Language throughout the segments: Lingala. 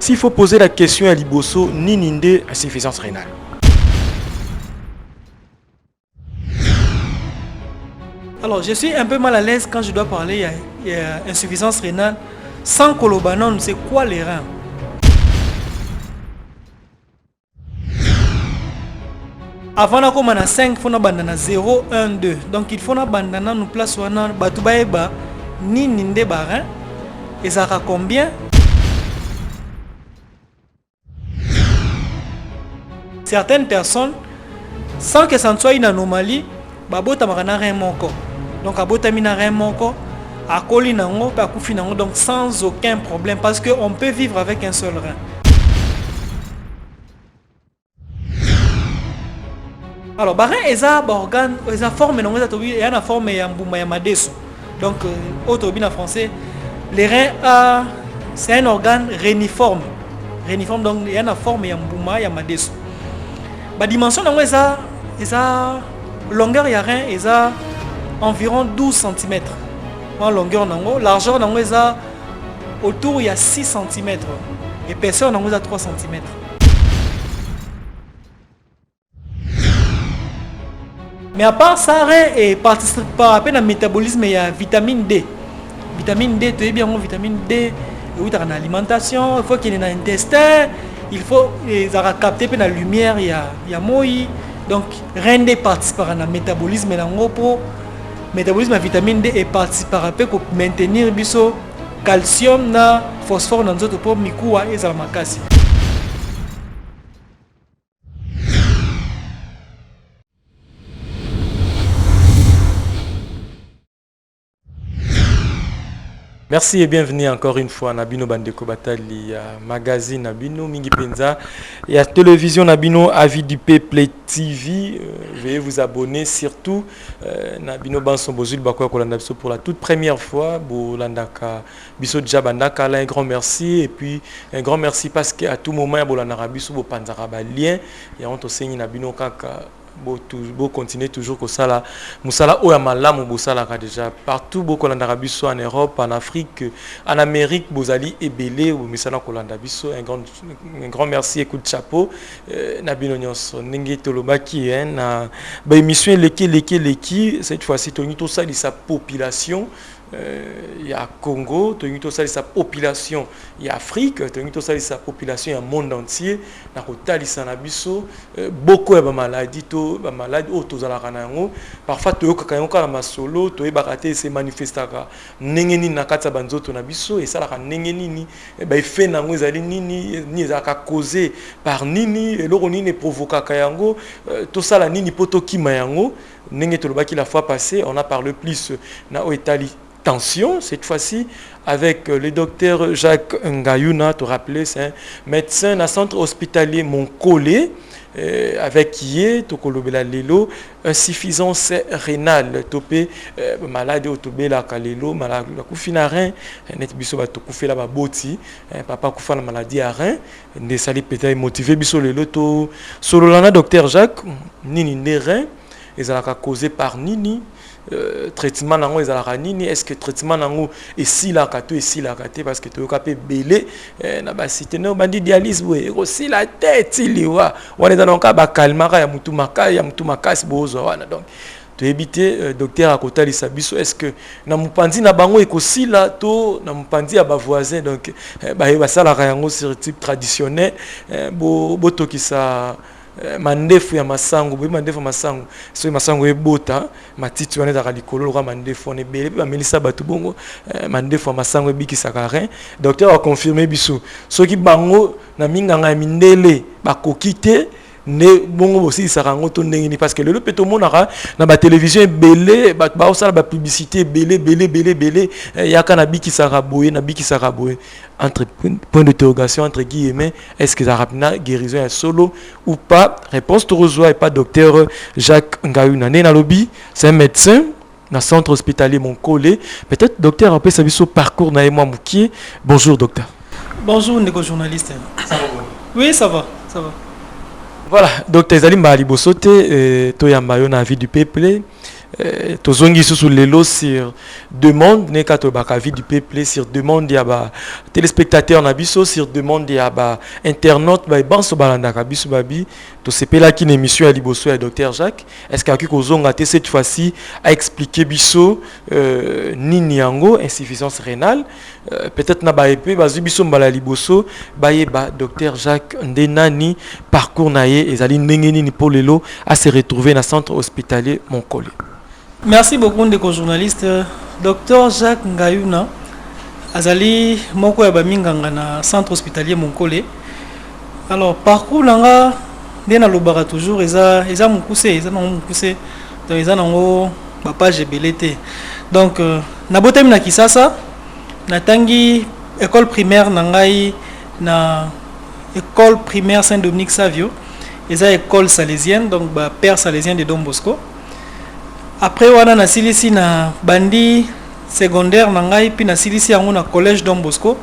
s'il faut poser la question à Liboso, nini nde insuffisance rénale? Alors, je suis un peu mal à l'aise quand je dois parler il y a insuffisance rénale. Sans colobanon, c'est quoi les reins? Avant de commencer à 5, il faut abandonner 0, 1, 2. Donc, il faut abandonner nous place où on a batoubaïba, ni ninde barin. Et ça a combien? Certaines personnes, sans que ça ne soit une anomalie, babota marana rein moko. Donc, abota mina rein moko. Donc sans aucun problème parce qu'on peut vivre avec un seul rein. Alors, barin eza organe, eza forme non eza tobi yana forme ya mbuma ya madeso. Donc autobi en français, les reins c'est un organe réniforme. Réniforme donc yana forme ya mbuma ya madeso. Ba dimension non eza longueur ya rein eza environ 12 cm. En longueur, largeur autour il y a 6 cm. Épaisseur 3 cm. Mais à part ça, et participe par rapport au métabolisme, il y a vitamine D. Vitamine D, tu es bien vitamine D, il y a l'alimentation, il faut qu'il y ait un intestin, il faut capter la lumière, il y a moi. Donc, rien de participe par le métabolisme pour métabolisme de vitamine D et participer pour maintenir le calcium na phosphore dans notre pour mikuwa et zalamakasi. Merci et bienvenue encore une fois à Nabino Bandeko Batali, magazine Nabino Mingi Penza et à télévision Nabino Avis du Peuple TV. Veuillez vous abonner surtout Nabino Banson Bozul Bakwa Kolanda Biso pour la toute première fois. Bolandaka Biso Djabandaka, un grand merci et puis un grand merci parce qu'à tout moment Bolandaka Biso Bopanzara lien et on te signe Nabino Kaka. Beau continuer toujours comme ça là musala oya malamu bosala déjà partout beaucoup kolanda biso en Europe, en Afrique, en Amérique, bozali ebele ou misala kolanda biso un grand merci, écoute chapeau na bino nyonso ndenge tolobaki na ba émission leki cette fois-ci toni to sali sa population. Il y a Congo, il y a sa population, il y a Afrique, il y a sa population, il y a le monde entier. Beaucoup de maladies, parfois tu as un solo, tu as se manifester nengeni na kata banzoto na biso et ça la nengeni ba fait na ngozali ni za ka causé par nini et loro nini provoquer kayango tout ça la nini poto kima yango nenge tolobaki la fois passée on a parlé plus na Itali tension cette fois-ci avec le docteur Jacques Ngayuna, te rappeler c'est un médecin dans centre hospitalier Moncolé avec qui est tokolobela lelo insuffisance rénale topé malade autobé la kalelo malade la kufina rein net biso ba tokufela ba boti papa kufa na maladie à rein ne sali peut-être motivé biso lelo to solo lana docteur Jacques nini ne rein ezalaka causé par nini traitement nango ezalaka nini est-ce que traitement nango esi la kato esi la kate parce que to kapé belé na ba cité no bandi dialyse we aussi la tête liwa wana dans ka ba calmaka ya mutu makasi bozo wana donc to éviter docteur à côté de biso est-ce que na mupandi na bango ekosila to na mupandi ya ba voisin donc ba sala yango sur type traditionnel bo tokisa mandefu ya masango bo mandefu masango so masango ebota matiti wana za likolo kwa mandefu on ebele ba melisa batu bongo mandefu ya masango ebikisaka rein docteur a confirmé biso soki bango na minganga ya mindele bakokite ne bongo aussi sarango to ndengini parce que le peto monaka na ba télévision belé ba osala ba publicité belé yaka na biki saraboye entre point d'interrogation entre guillemets est-ce que ça rapna guérison est solo ou pas réponse to reçoit et pas docteur Jacques Ngayuna na lobby c'est un médecin dans centre hospitalier Moncolé peut-être docteur après sa biso parcours na moi Moukié bonjour docteur. Bonjour négo journaliste. Ça va? Oui ça va. Voilà, docteur Zalim Balibosote, Toyamba, on a vie du peuple. tozongi sous les lots sur demande ne kato bakavi du peuple sur demande ya ba téléspectateurs na biso sur demande ya ba internautes ba banso balanda ka biso babi to sepela ki émission ya liboso ya docteur Jacques est-ce que kozonga te cette fois-ci à expliquer biso nini yango insuffisance rénale peut-être na ba epé bazu biso mbala liboso ba yeba docteur Jacques ndenani parcours na ye ezali ndenge nini pour lelo à se retrouver na centre hospitalier Monkole. Merci beaucoup de journaliste Dr Jacques Ngayuna azali moko ya baminganga na centre hospitalier Monkole. Alors parcours nanga dena lobara toujours eza mukuse donc eza nango ba page belete. Donc na botemi na Kisasa na tangi école primaire nangai na école primaire Saint-Dominique Savio eza école salésienne donc ba père salésien de Don Bosco. Après wana na silisi na bandi secondaire nangai puis na silisi yango na collège Don Bosco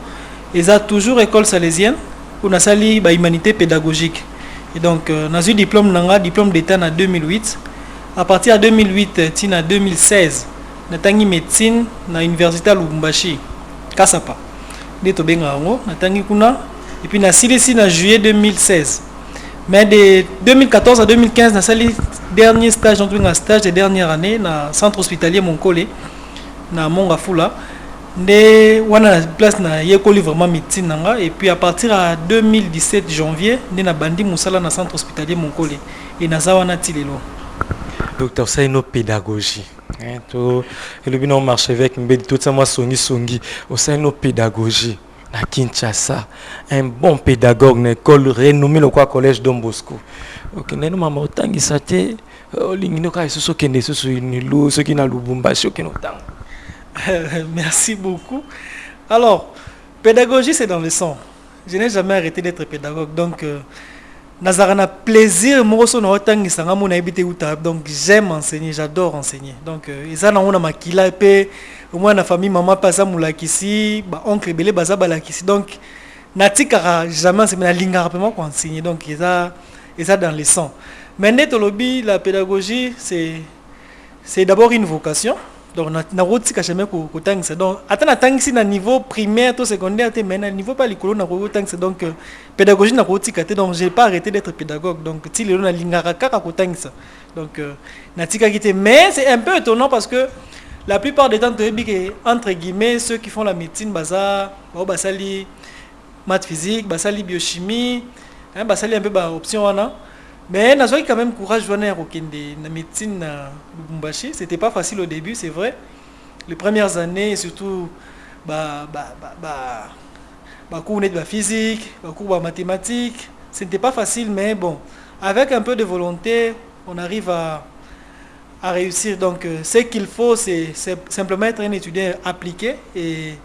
eza toujours école salésienne où na sali ba humanité pédagogique et donc na eu diplôme nanga diplôme d'état na 2008 à partir de 2008 tina 2016 na tangi médecine na université à Lubumbashi Kasapa de to benga yango na tangi kuna et puis na silisi na juillet 2016 mais de 2014 à 2015 na sali dernier stage donc un stage de dernière année na centre hospitalier Monkole na Mongafula de wana place na yekoli vraiment médecine nanga et puis à partir à 2017 janvier de na bandi musala na centre hospitalier Monkole et na zawana tilelo docteur Saino pédagogie to le bino marché avec mbedi tout ça moi songi au Saino pédagogie na Kinshasa un bon pédagogue na école renommée le quoi collège Don Bosco ok neno mama otangisa te olingino ka isoso kende isoso nilu ce qui na Lubumbashi ok notang. Merci beaucoup. Alors pédagogie c'est dans le sang. Je n'ai jamais arrêté d'être pédagogue donc nazarana plaisir moroso na otangisa nga mona ebité uta donc j'aime enseigner, j'adore enseigner. Donc eza na ona makila pe au moins na famille maman pasa mulakisi ba oncle belé baza balakisi donc natika jamais c'est na linga rapidement ko enseigner donc eza dans le sang. Mais net lobby la pédagogie c'est d'abord une vocation. Donc na rotika jamais ko tangisa donc atana tangisi na niveau primaire to secondaire te mais na niveau pas likolo na ko tangisa donc pédagogie na rotika te donc j'ai pas arrêté d'être pédagogue donc ti lelo na lingaka kaka ko tangisa donc na tika kité mais c'est un peu étonnant parce que la plupart des temps entre guillemets ceux qui font la médecine baza basali maths physique basali biochimie hein basali un peu ba option wana. Mais n'a quand même courage de la médecine à Lubumbashi. C'était pas facile au début, c'est vrai. Les premières années, surtout, cours de physique, cours de mathématiques, c'était pas facile, mais bon, avec un peu de volonté, on arrive à réussir. Donc, ce qu'il faut, c'est simplement être un étudiant appliqué et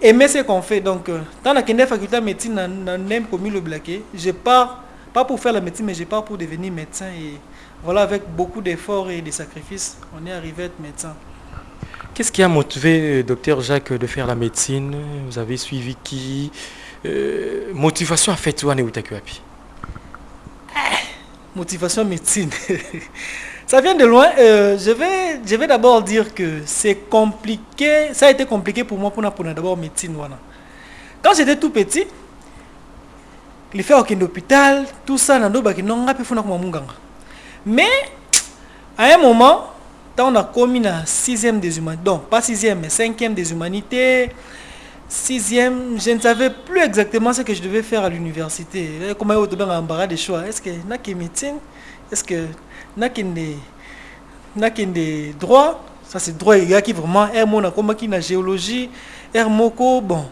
aimer ce qu'on fait. Donc, dans la faculté de médecine, on aime comme le blaqué. Je pars pas pour faire la médecine, mais je pars pour devenir médecin. Et voilà, avec beaucoup d'efforts et de sacrifices, on est arrivé à être médecin. Qu'est-ce qui a motivé docteur Jacques de faire la médecine? Vous avez suivi qui? Motivation à faire tout motivation médecine. Ça vient de loin. Je vais d'abord dire que c'est compliqué. Ça a été compliqué pour moi pour d'abord médecine. Voilà. Quand j'étais tout petit, les faire au hôpital, tout ça, mais à un moment, quand on a commis la 6e des humanités, donc pas 6e, mais 5e des humanités, 6e, je ne savais plus exactement ce que je devais faire à l'université. Comment on a embarras des choix. Est-ce que n'a que médecine? Est-ce que n'a que des droits? Ça c'est droit, il y a qui vraiment, la géologie, moko, bon,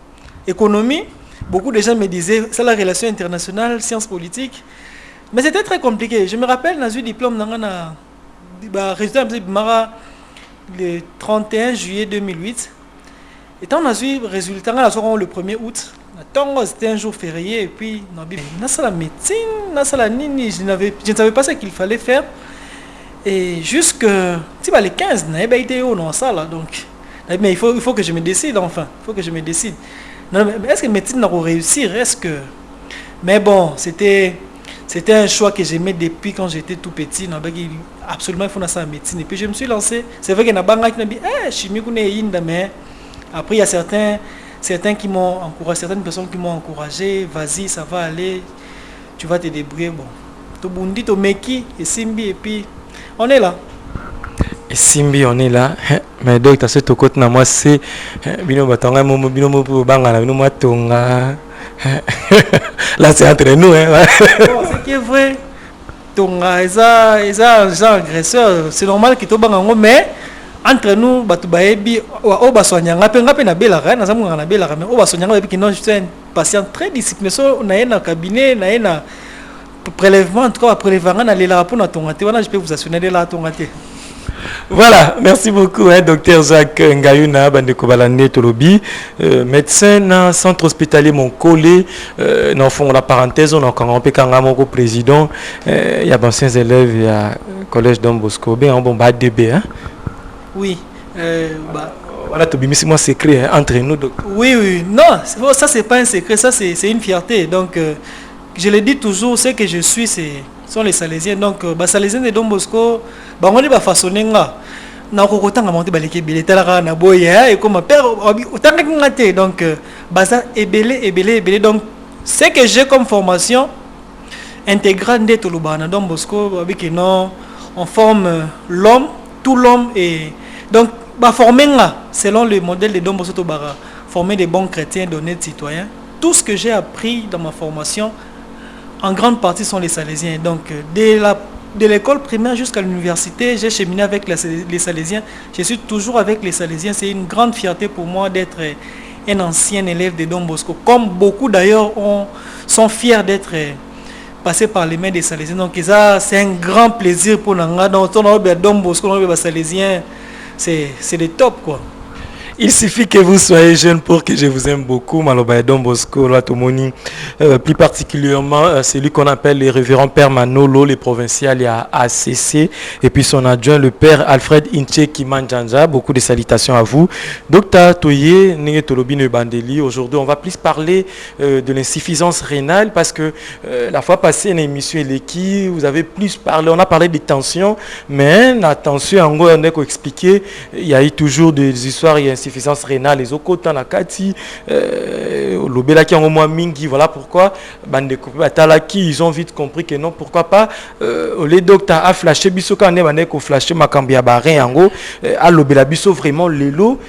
économie. Beaucoup de gens me disaient, c'est la relation internationale, sciences politiques. Mais c'était très compliqué. Je me rappelle, dans le diplôme, résultat le 31 juillet 2008. Et quand on a eu le résultat, le 1er août, c'était un jour férié. Et puis, dans la médecine, je ne savais pas ce qu'il fallait faire. Et jusque les 15, je n'avais pas été dans ça. Donc, mais il faut que je me décide, enfin. Il faut que je me décide. Non, mais est-ce que la médecine va réussir? Est-ce que... Mais bon, c'était un choix que j'aimais depuis quand j'étais tout petit. absolument il faut ça en médecine. Et puis je me suis lancé. C'est vrai qu'il y a des banques qui m'ont dit chimie mais après il y a certains qui m'ont encouragé, certaines personnes qui m'ont encouragé, vas-y, ça va aller, tu vas te débrouiller. Bon, to bundi to meki et simbi et puis on est là. Et simbi on est là. Mais donc tu as ce côté na moi c'est bino batanga mo bino mo bangala bino mo tonga. Là c'est entre nous hein. Bon, ce qui est vrai. Tonga eza agresseur, c'est normal que to bangango mais entre nous batu baebi o basonyanga pe ngape na belaka na zamu na belaka mais o basonyanga baebi que non je suis un patient très discipliné so na na cabinet na prélèvement en tout cas prélèvement na lela pour na tonga te wana je peux vous assurer de la tonga te. Voilà, merci beaucoup, docteur Jacques Ngayuna, Bandeko Balande Tolobi, médecin dans le centre hospitalier Monkole. Nous faisons la parenthèse, on a encore un président, il y a d'anciens élèves, il y a le collège Don Bosco, on a DB. Oui. Voilà, c'est moi secret entre nous. Docteur. Oui, non, ça c'est pas un secret, ça c'est une fierté. Donc, je le dis toujours, ce que je suis, sont les Salésiens. Donc, les Salésiens de Don Bosco, on est façonné là. Na kokotanga monte baleke biletala na boya et comme père autant que ngate donc baza ebelé donc ce que j'ai comme formation intégrale de Tolobana Don Bosco avec non on forme l'homme tout l'homme et donc former là selon le modèle de Don Bosco Tobara former des bons chrétiens d'honnêtes citoyens. Tout ce que j'ai appris dans ma formation en grande partie sont les Salésiens. Donc de l'école primaire jusqu'à l'université, j'ai cheminé avec les Salésiens. Je suis toujours avec les Salésiens. C'est une grande fierté pour moi d'être un ancien élève de Don Bosco. Comme beaucoup d'ailleurs sont fiers d'être passés par les mains des Salésiens. Donc ça, c'est un grand plaisir pour nous. Donc Don Bosco, les Salésiens, c'est des top quoi. Il suffit que vous soyez jeune pour que je vous aime beaucoup. Maloba Don Bosco, plus particulièrement celui qu'on appelle le révérend Père Manolo, les provinciales, il y a ACC, et puis son adjoint, le Père Alfred Inche Kimanjanja. Beaucoup de salutations à vous. Docteur Toye, Tolobine Bandeli, aujourd'hui on va plus parler de l'insuffisance rénale parce que la fois passée, une émission Eleki, vous avez plus parlé, on a parlé des tensions, mais la tension, en gros, on a expliqué, il y a eu toujours des histoires, il y a insuffisance rénale, les okota nakati, l'obelaki en moins mingi, voilà pourquoi Talaki, ils ont vite compris que non, pourquoi pas les docteurs a flashé bisoka ne bandeko flashé makambia baré yango a l'obela biso vraiment lelo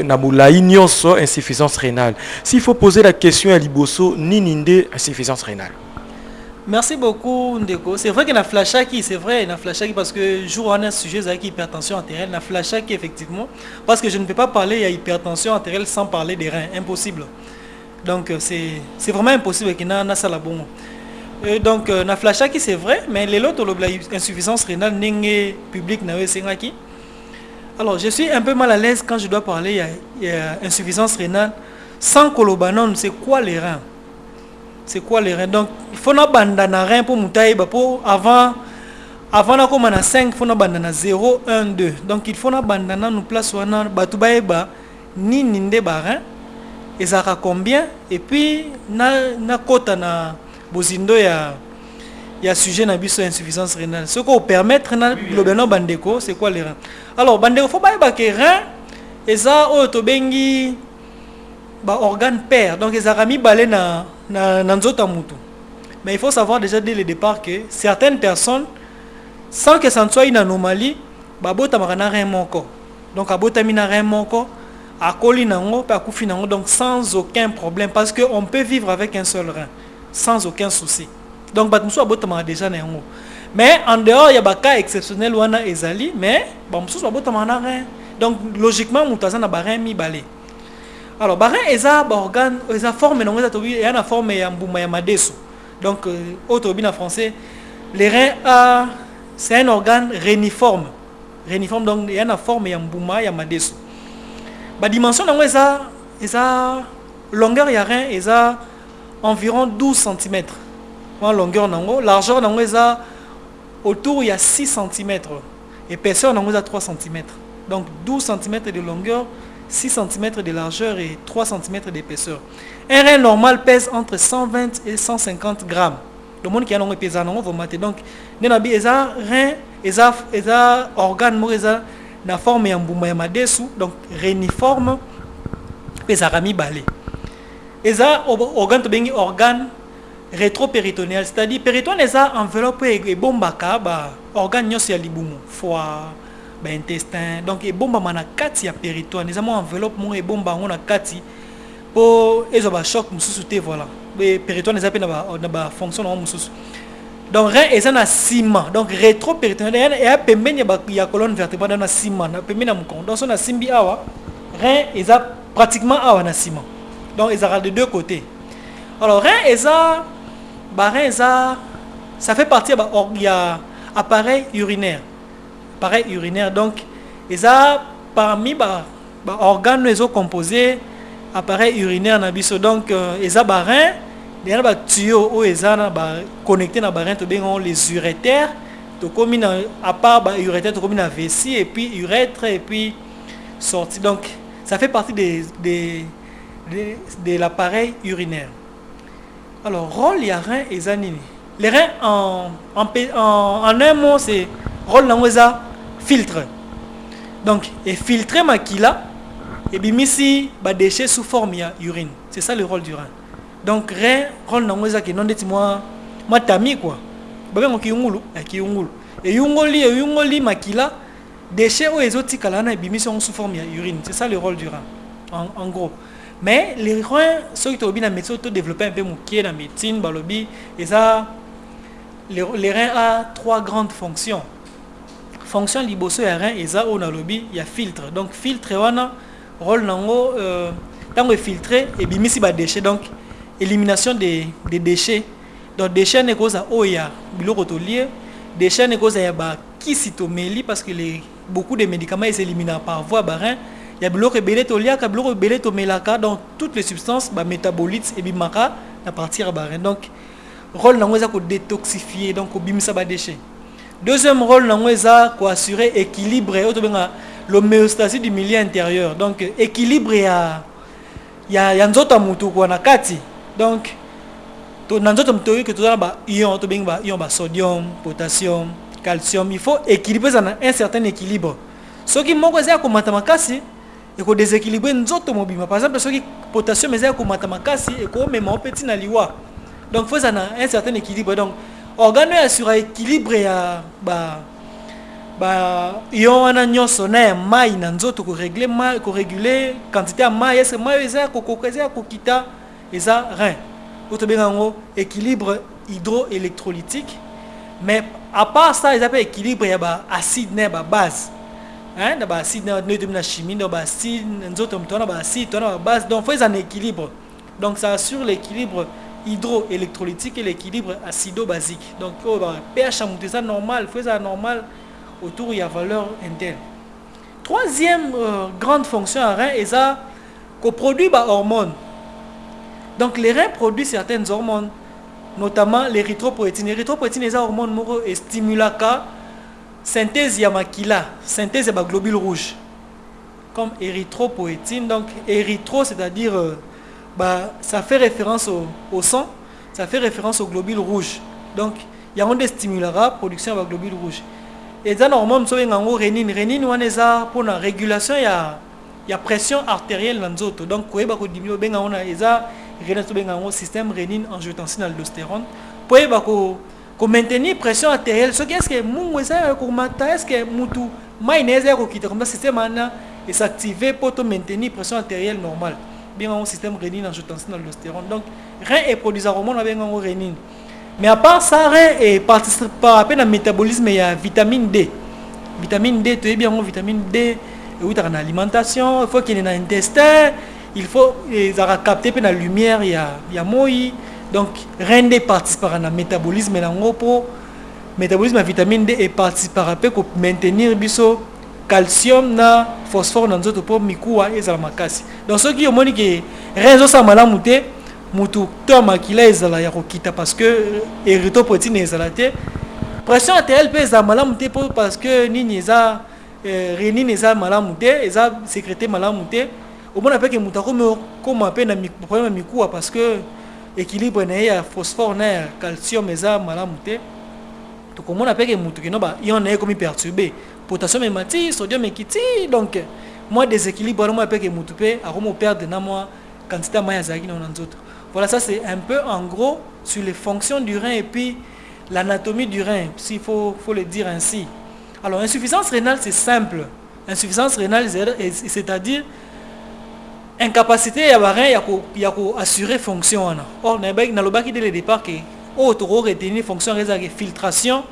nabula nyonso insuffisance rénale. S'il faut poser la question à Liboso ni ninde insuffisance rénale. Merci beaucoup Ndeko. C'est vrai qu'il y a flashaki, c'est vrai, il y a flashaki parce que jour on a un sujet avec hypertension artérielle, il y a flashaki effectivement parce que je ne peux pas parler il y a hypertension artérielle sans parler des reins, impossible. Donc c'est vraiment impossible qu'il y ait un ça là bon. Donc na flashaki c'est vrai, mais les autres insuffisance rénale n'est public na sengaki. Alors je suis un peu mal à l'aise quand je dois parler il y a insuffisance rénale sans colobanon, c'est quoi les reins? C'est quoi les reins? Donc, il faut na bandana rein pour moutaïba pour avant na comme na 5, il faut na bandana 0, 1, 2. Donc, il faut na bandana nous place wana batubaïba ni ninde barin et ça combien et puis na kota na bozindo ya sujet na biso insuffisance rénale. Ce qu'on permettre na globeno bandeko, c'est quoi les reins? Alors, bandeko faut baïba que rein et ça otobengi organe père, donc ils ont mis balé na nzota mutu. Mais il faut savoir déjà dès le départ que certaines personnes, sans que ça ne soit une anomalie, babota marana rein moko. Donc abota mina rein moko, akoli nango, pa kufi nango, donc sans aucun problème, parce que on peut vivre avec un seul rein, sans aucun souci. Donc batmusu abota marana déjà nango. Mais en dehors il y a des cas exceptionnels wana ezali, mais bamsusu abota marana rein. Donc logiquement mutaza na barin mi balé. Alors, barin eza organe, eza forme non eza tobi, yana forme ya mbuma ya madeso. Donc autre en français, les reins c'est un organe réniforme. Réniforme donc yana forme ya mbuma ya madeso. Ba dimension non eza longueur ya rein eza environ 12 cm. En longueur nango, largeur nango eza autour il y a 6 cm. Épaisseur nango eza 3 cm. Donc 12 cm de longueur, 6 cm de largeur et 3 cm d'épaisseur. Un rein normal pèse entre 120 et 150 grammes. Le monde qui a un pèse donc, nenabi eza rein eza organe moko eza na forme ya mbuma ya madesu, donc réniforme pe ezalaka mibale. Eza organe tobengi organe rétropéritonéal, c'est-à-dire péritone eza enveloppe ebombaka ba organe nyonso ya libumu, foie, ba intestin, donc ebombama na kati ya péritone, eza mo enveloppe mo ebomba yango na kati po ezo ba choc mususu te, voilà. Péritone eza pe na ba fonction na mususu. Donc rein eza na ciment, donc rétropéritonéal et pembeni ya colonne vertébrale na ciment, na pembeni na mukon. Donc on a simbi awa, rein eza pratiquement awa na ciment. Donc ils ont de deux côtés. Alors rein eza ça fait partie il y a appareil urinaire. Appareil urinaire, donc eza parmi organes ils ont composé appareil urinaire na biso, donc eza rein. Il y a des tuyaux où ils sont connectés à les urétères. À part les urétères, tu as vessie et puis urètre et puis sortie. Donc, ça fait partie de l'appareil urinaire. Alors, rôle, il y a rein et zanini. Les reins, en un mot, c'est rôle dans filtre. Donc, et filtrer ma kila et bien ici, déchets sous forme urine. C'est ça le rôle du rein. Donc rein rôle nango eza ke non deti moi tami quoi. Babe ngo kiungulu et yungoli makila déchets o ezoti kala na bimission sous forme ya urine. C'est ça le rôle du rein en gros. Mais les reins ceux qui tobi na médecine to développer un peu mukie na médecine balobi eza les reins a trois grandes fonctions. Fonction liboso ya rein eza o na lobi ya filtre. Donc filtre wana rôle nango tango filtrer et bimisi ba déchets, donc élimination des déchets. Donc déchets ne cause à oya biloko to lié, déchets ne cause à ba kisitomélie parce que beaucoup de médicaments ils éliminent par voie barin. Il y a biloko belé to lié ka biloko belé to melaka, donc toutes les substances ba métabolites et bimaka à partir barin. Donc rôle nango za ko détoxifier, donc ko bimisa ba déchets. Deuxième rôle nango za ko assurer équilibre auto benga l'homéostasie du milieu intérieur. Donc équilibre ya nzoto mutu ko na kati. Donc to nzoto mutu que to ba ion to benga ion ba sodium, potassium, calcium, il faut équilibrer ça un certain équilibre. Ce qui moko za ko mata makasi et ko déséquilibrer nzoto mobima. Par exemple, ce qui potassium za ko mata makasi et ko mema petit na liwa. Donc faut ça un certain équilibre. Donc organe assure équilibre ya ion wana nyonso na mai na nzoto ko régler mai ko réguler quantité ya mai, est-ce mai eza ko kokeza ko kita eza rein. Auto bengango équilibre hydroélectrolytique. Mais à part ça, ils appellent équilibre ya ba acide na ba base. Hein, na ba acide na na chimie, na ba acide nzoto mtona ba acide tona ba base. Donc faut un équilibre. Donc ça assure l'équilibre hydroélectrolytique et l'équilibre acido-basique. Donc pH à normal, faut ça normal autour il y a valeur interne. Troisième grande fonction à rein est ça qu'on produit des hormones. Donc les reins produisent certaines hormones, notamment l'érythropoïétine. L'érythropoïétine est une hormone qui stimule la synthèse de makila, synthèse de globules rouges. Comme érythropoïétine, donc érythro c'est-à-dire ça fait référence au sang, ça fait référence aux globules rouges. Donc il y a un stimulera la production de globules rouges. Et dans l'hormone so yengango rénine wana eza pour la régulation ya pression artérielle dans nzoto. Donc koyeba ko diminuer benga ona eza rénine so bengango système rénine angiotensine aldostérone pour yeba ko maintenir pression artérielle. Ce qui est-ce que mungu eza ko mata, est-ce que mutu mai neza ko kita comme ça système ana est s'activer pour maintenir pression artérielle normale. Bien un système rénine angiotensine aldostérone. Donc rein et produit hormone bengango rénine. Mais à part ça, rein et participe à peine au métabolisme, il y a vitamine D. Vitamine D, tu es bien en vitamine D, et dans l'alimentation, il faut qu'il y ait un intestin, il faut capter la lumière, il y a moi. Donc, rein D participe à un métabolisme, métabolisme à vitamine D et participe à maintenir le calcium, na phosphore dans notre pour mikuwa et zalamakasi. Donc, ceux qui ont dit que rein ça malamouté, mutu to makila ezala ya kokita parce que érythropoïétine ezala te, pression artérielle peut ezala malamu te parce que nini eza rénine eza malamu te, eza sécrété malamu te. Au moins après que mutu comme un peu na problème mikuwa parce que équilibre na ya phosphore na calcium eza malamu te. to komona pe ke mutu kino ba ion na comme perturbé potassium et mati sodium et kiti donc moi déséquilibre moi pe ke mutu pe a comme perdre na moi quantité maya zaki na nzoto. Voilà, ça c'est un peu en gros sur les fonctions du rein et puis l'anatomie du rein, s'il faut le dire ainsi. Alors, insuffisance rénale, c'est simple. Insuffisance rénale, c'est-à-dire incapacité à rein, il y a assurer fonction. Or, dans le bas qui dès le départ, que autre retenir fonction de filtration,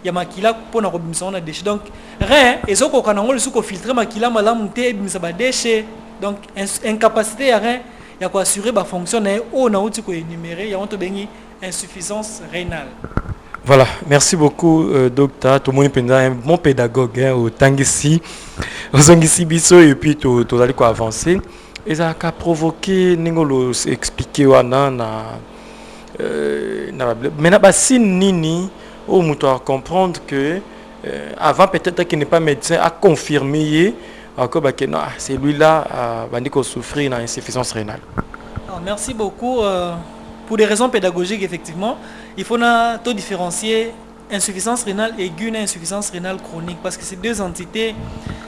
il y a makila pour na robinson na déchet. Donc, rein, et ça qu'on a le sous filtrer makila malam té bimisa ba déchet. Donc, incapacité à rein, il y a quoi assurer ba fonction na o na outi ko énumérer, il y a on to bengi insuffisance rénale. Voilà, merci beaucoup, docteur. Tout le monde est un bon pédagogue au Tangissi, au Tangissi Bisso, et puis tout allez quoi avancer. Et ça a provoqué, nous expliquer mais si nini, au mouton comprendre que avant peut-être qu'il n'est pas médecin, a confirmé que non, c'est lui-là qui souffrir d'insuffisance rénale. Alors, merci beaucoup. Pour des raisons pédagogiques, effectivement, il faut différencier insuffisance rénale aiguë et insuffisance rénale chronique. Parce que ces deux entités,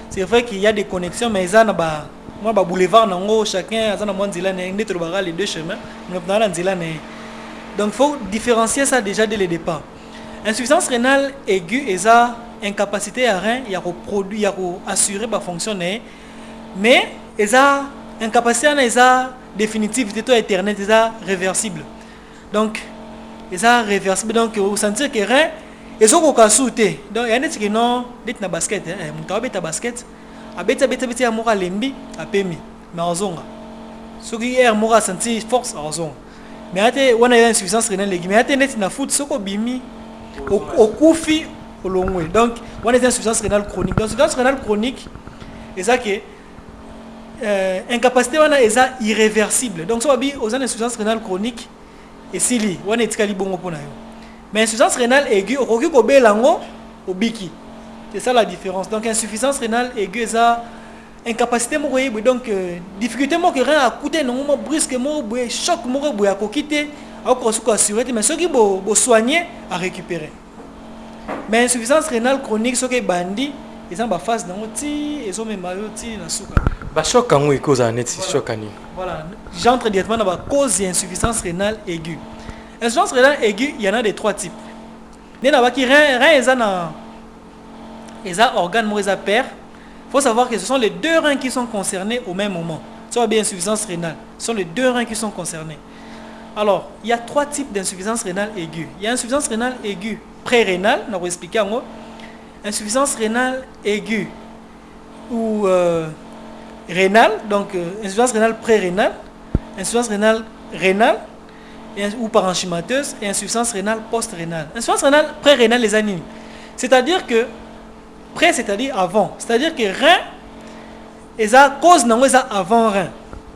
c'est vrai qu'il y a des connexions, mais il y a un boulevard, chacun a les deux chemins. Donc il faut différencier ça déjà dès le départ. Insuffisance rénale aiguë et ça, incapacité à rein, il y a produit, il y a assurer la fonction, mais ça, incapacité à ça, définitive, c'est éternel, c'est ça réversible. Donc, c'est ça réversible. Donc, vous sentez que rien, et ça qu'on a sauté. Donc, il y a des gens qui ont des basket, des basket, des amour à lembi, à pemi, mais en zonga. Ceux qui ont amour à sentir force en zonga. Mais on a une insuffisance rénale aiguë. Mais il y a des gens qui ont ce qu'on bimi au koufi au long. Donc, on a une insuffisance rénale chronique. Donc, insuffisance rénale chronique, c'est ça qui est incapacité est irréversible. Donc ça va bien aux insuffisance rénale chronique et si on est bon pour mais insuffisance rénale aiguë au belango au biki. C'est ça la différence. Donc insuffisance rénale aiguë ça incapacité donc difficulté mo que rien à coûter non brusquement choc mo à quitter à assurer mais ceux qui bo soigner à récupérer. Mais insuffisance rénale chronique ce qui bandi ils ont phase dans ti et sont même na suka. Choc en oui cause net choc ani. Voilà, j'entre directement dans la cause d'insuffisance rénale aiguë. Insuffisance rénale aiguë, il y en a des trois types. Il y en a qui rein les organes mauvais père. Il faut savoir que ce sont les deux reins qui sont concernés au même moment. Ça va bien insuffisance rénale. Ce sont les deux reins qui sont concernés. Alors, il y a trois types d'insuffisance rénale aiguë. Il y a insuffisance rénale aiguë pré-rénale, on va expliquer en gros. Insuffisance rénale aiguë ou rénale, donc insuffisance rénale pré-rénale, insuffisance rénale rénale ou parenchymateuse et insuffisance rénale post-rénale. Insuffisance rénale pré-rénale les animes. C'est-à-dire que pré, c'est-à-dire avant. C'est-à-dire que rein, et ça cause non ça avant rein.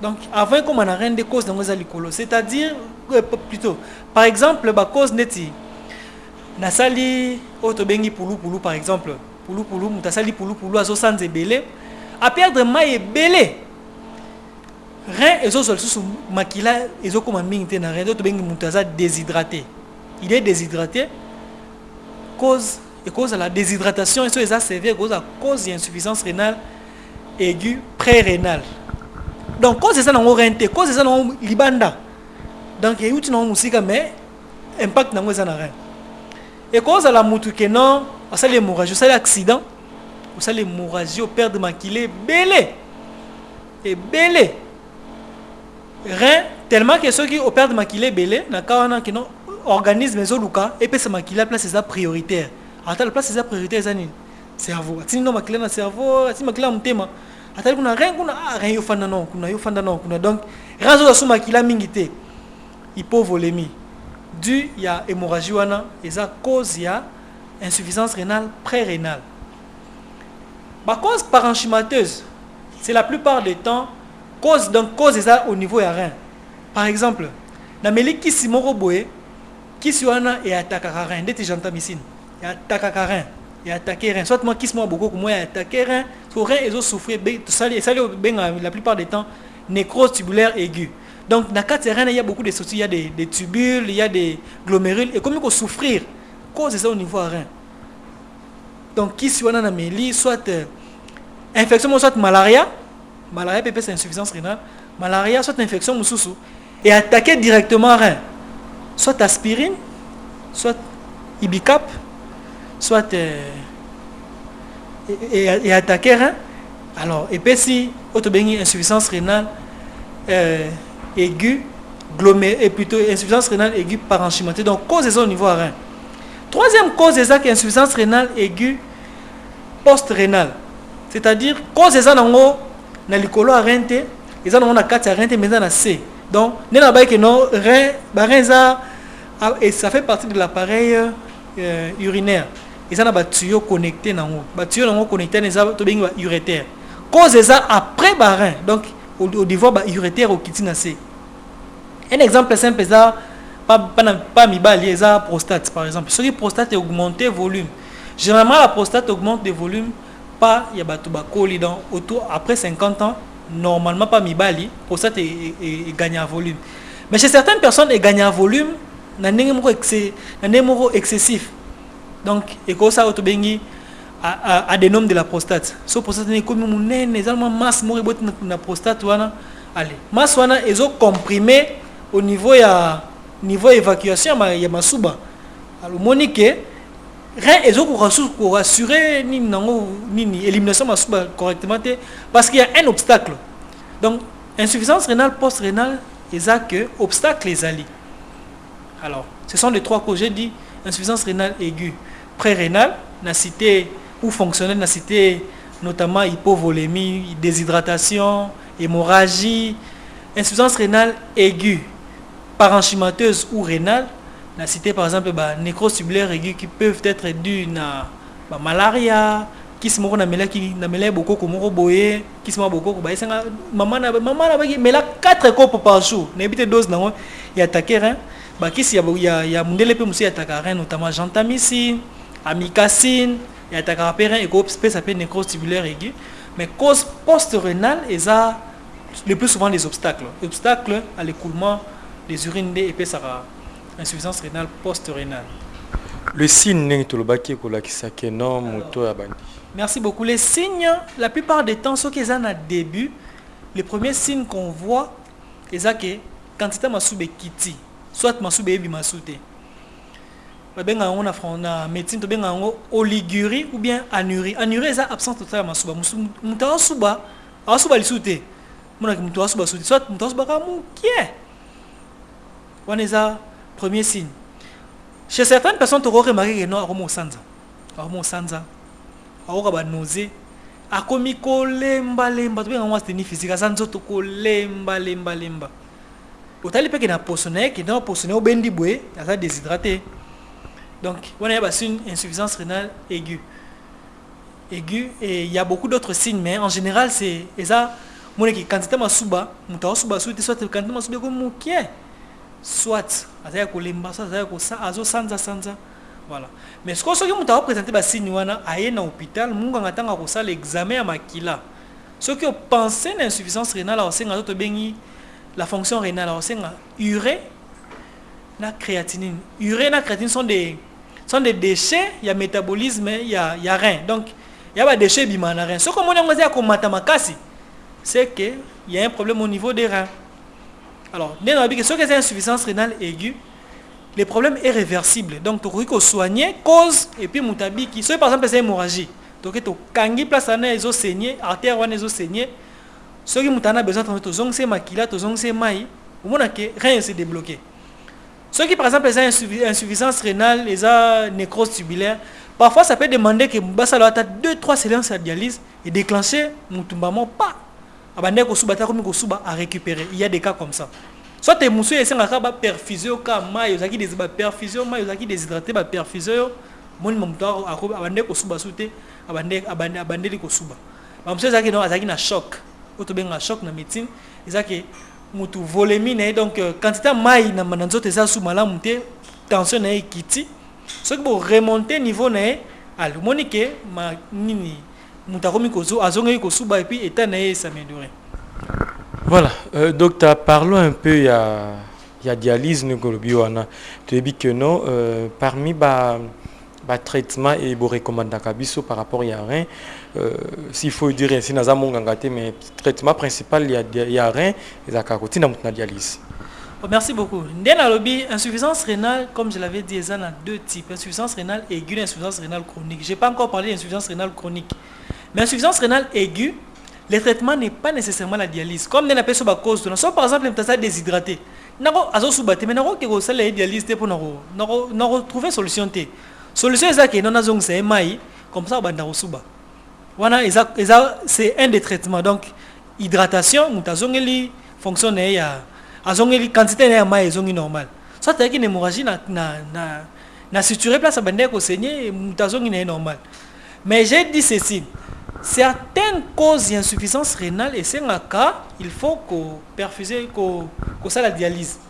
Donc avant comme on a rein des causes dans les licolo. C'est-à-dire plutôt par exemple la cause neti nasali otobengi pulu par exemple. Pulu mutasali pulu azo sans belé. À perdre maille belé rein et zo sous makila et zo comme mingte na rein d'autres bengi mutaza déshydraté. Il est déshydraté cause à la déshydratation et ça est sévère cause d'insuffisance rénale aiguë pré-rénale. Donc cause c'est ça dans orienté, cause c'est ça dans libanda. Donc il y a eu une musique mais impact dans ça na rein. Et cause à la mutu que non, ça l'hémorragie, ça l'accident. Vous savez, l'hémorragie, au père de maquillé, belé. Et belé. Rien, tellement que ceux qui opèrent de maquillé, belé, n'a qu'un organisme, et puis ce maquillé, place c'est prioritaire. Attends, la place c'est prioritaire, c'est le cerveau. Si nous maquillé dans le cerveau, si maquillé dans le thème, attends, on a rien, rien, donc, raison de ce maquillé, mingité, hypovolémie. Dû, il y a hémorragie, et ça cause, il y a insuffisance rénale, pré-rénale. La cause parenchymateuse, c'est la plupart des temps cause ça au niveau ya rein. Par exemple, na meli kisi moko boye, kisi wana et attaque rein, dès que j'entends ici, et attaque rein, et attaque rein. Soit moi kisi moi beaucoup comme moi attaque rein, so rein ils ont souffert, ça la plupart des temps nécrose tubulaire aiguë. Donc dans quatre reins il y a beaucoup de soucis, il y a des tubules, il y a des glomérules et comme il faut souffrir cause ça au niveau à rein. Donc qui soit dans la mélie, soit infection, soit malaria peut c'est insuffisance rénale, malaria, soit infection moussoussou, et attaquer directement rein, soit aspirine, soit ibicap, soit et attaquer rein. Alors, et puis si autobéni insuffisance rénale aiguë, et plutôt insuffisance rénale aiguë parenchymatée, donc cause ça au niveau à rein. Troisième cause c'est ça qui est insuffisance rénale aiguë post-rénale, c'est-à-dire cause c'est ça dans le colo à rein, et ça dans la carte à rein, mais dans la C. Donc, n'est pas que non rein ça, et ça fait partie de l'appareil urinaire. Et ça n'a pas tuyau connecté dans le tuyau connecté dans le urétère. Cause ça après barin, donc au niveau urétère au kitina C. Un exemple simple ça pas mibali ça prostate par exemple. Si la prostate est augmentée volume, généralement la prostate augmente de volume pas il y a batubakoli dans autour après 50 ans normalement pas mibali prostate est gagné en volume. Mais chez certaines personnes elle gagne en volume dans numéro excessif. Donc et comme ça autobengi adénome de la prostate. So prostate est comme une énorme masse moribot na prostate wana. Allez, masse wana ezo comprimé au niveau évacuation ya masuba. Alors monique rien ezo pour assurer ni élimination masuba correctement parce qu'il y a un obstacle. Donc insuffisance rénale post-rénale exact que obstacle les alliés. Alors, ce sont les trois causes j'ai dit insuffisance rénale aiguë, pré-rénale, na cité ou fonctionnelle, na cité notamment hypovolémie, déshydratation, hémorragie, insuffisance rénale aiguë, parenchymateuse ou rénale, na cité par exemple nécrose tubulaire aiguë qui peuvent être dues à malaria, qui se mort na mela beaucoup comme roboyer, qui se mort beaucoup ba senga maman na mais là 4 copes par jour, n'habite dose na il attaquer rein, ba qui il y a mundele pe musi attaquer rein notamment gentamicine, amikacine, et attaquer rein et ko s'appelle nécrose tubulaire aiguë, mais cause post-rénale et ça le plus souvent les obstacles à l'écoulement des urines et puis ça insuffisance rénale post-rénale. Le signe n'est tout le baquet qui non moto à bandi. Merci beaucoup. Les signes, la plupart des temps, ceux qui sont à début, les premiers signes qu'on voit, c'est que quand tu as masoube kiti, soit masoube ebi masouté. On a médecine, on a oligurie ou bien anurie. Anurie, c'est absence totale de masouba. Mouta souba, souba li souté. Mouta souba souté, soit mouta souba kamou qui est. On est à premier signe. Chez certaines personnes, tu auras remarqué que non, aromo sanza. Aura nausée. Akomi kolemba lemba, tu bien on tenir physique, sanzo to kolemba lemba. Otali pe que na poissonné, que dans poissonné au bendi boué, ça déshydraté. Donc, on a une insuffisance rénale aiguë. Et il y a beaucoup d'autres signes, mais en général, c'est ça. Mon équipe, quand tu as souba, soit quand tu as souba comme moukier. Soit azaya kolemba soit azaya kosa azo sanza voilà mais ce que ceux qui m'ont présenté ba signe wana aye na hôpital munga ngatanga ko sala examen ya makila ceux qui ont pensé na insuffisance rénale au senga to bengi la fonction rénale au senga urée na créatinine sont des déchets il y a métabolisme il y a rein donc il y a ba déchets bimana rein ce que mon ngazia ko mata makasi c'est que il y a un problème au niveau des reins. Alors, ce qui est insuffisance rénale aiguë, le problème est réversible. Donc, tu peux soigner cause et puis mutabi qui soit par exemple c'est hémorragie. Donc, tu kangi place ana ezo saigner, artère wana ezo saigner. Ce qui mutana besoin de zong c'est makila, to zong c'est mai, au moins que rien se débloqué. Ceux qui par exemple ont insuffisance rénale, les nécrose tubulaire, parfois ça peut demander que basa la 2-3 séances de dialyse et déclencher mutumbamo pas. Abandé ko suba ta ko mi ko suba à récupérer. Il y a des cas comme ça. Soit tes monsieur essaient à ba perfusion ka mai ozaki des ba perfusion mai ozaki déshydraté ba perfusion mon momto abandé ko suba souté abandé ko suba. Ba monsieur zaki non azaki na choc. Oto benga choc na médecine, ezaki mutu volémie né donc quantité mai na mananzote za sou malamu te tension na ekiti. Ce qui pour remonter niveau né al monique ma nini et puis voilà, docteur, parlons un peu il y a dialyse nous kolobi wana tu dis que non parmi traitement et bo recommandaka biso par rapport ya rein s'il faut dire ainsi naza monganga te mais traitement principal il y a rein ezaka kotina mutna dialyse. Merci beaucoup. Ndena lobby insuffisance rénale comme je l'avais dit il y a deux types, insuffisance rénale aiguë et insuffisance rénale chronique. J'ai pas encore parlé d'insuffisance rénale chronique. Mais insuffisance rénale aiguë, le traitement n'est pas nécessairement la dialyse. Comme on appelle ça à cause de nous. Par exemple, les personnes déshydraté. Nako azo subate mais nako que ça la dialyse pour nako trouver solution té. Solution est ça que non azong c'est mai comme ça banda suba. Wana c'est un des traitements donc hydratation mutazongeli fonctionne ya azongeli quantité na mai ezongi normal. Ça t'as une hémorragie na suturé place à banda ko saigner mutazongi na normal. Mais j'ai dit ceci. Certaines causes d'insuffisance rénale et c'est un cas, il faut qu'on perfuser qu'on ça la dialyse.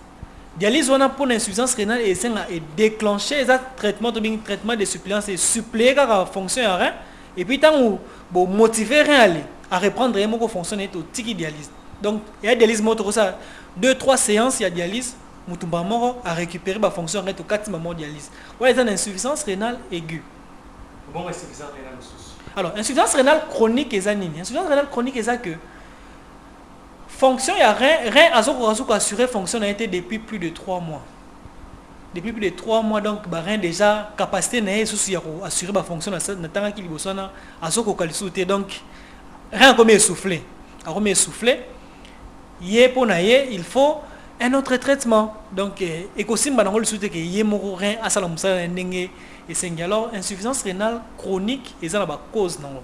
Dialyse on a pour l'insuffisance rénale et c'est déclencher un traitement de suppléance et suppléer la fonction à rein et puis tant ou motiver rein à reprendre vraiment qu'on fonctionne au tiki dialyse. Donc il y a dialyse moto ça 2-3 séances il y a dialyse mutumba moro à récupérer la fonction rein au 4 moments dialyse. Ouais, c'est une insuffisance rénale aiguë. Bon insuffisance rénale. Alors, insuffisance rénale chronique est nini. Insuffisance rénale chronique est ça que fonction ya rein azoko assuré fonction a été depuis plus de 3 mois. Depuis plus de 3 mois donc ba rein déjà capacité na sous ya assurer ba fonction na tanga ki libosana azoko kalisuté donc rein comme essoufflé. Alors comme essoufflé, yé pona yé, il faut un autre traitement. Donc écosimba na ngol souté que yé moko rein asala musala ndenge. Et c'est alors insuffisance rénale chronique et ça la cause non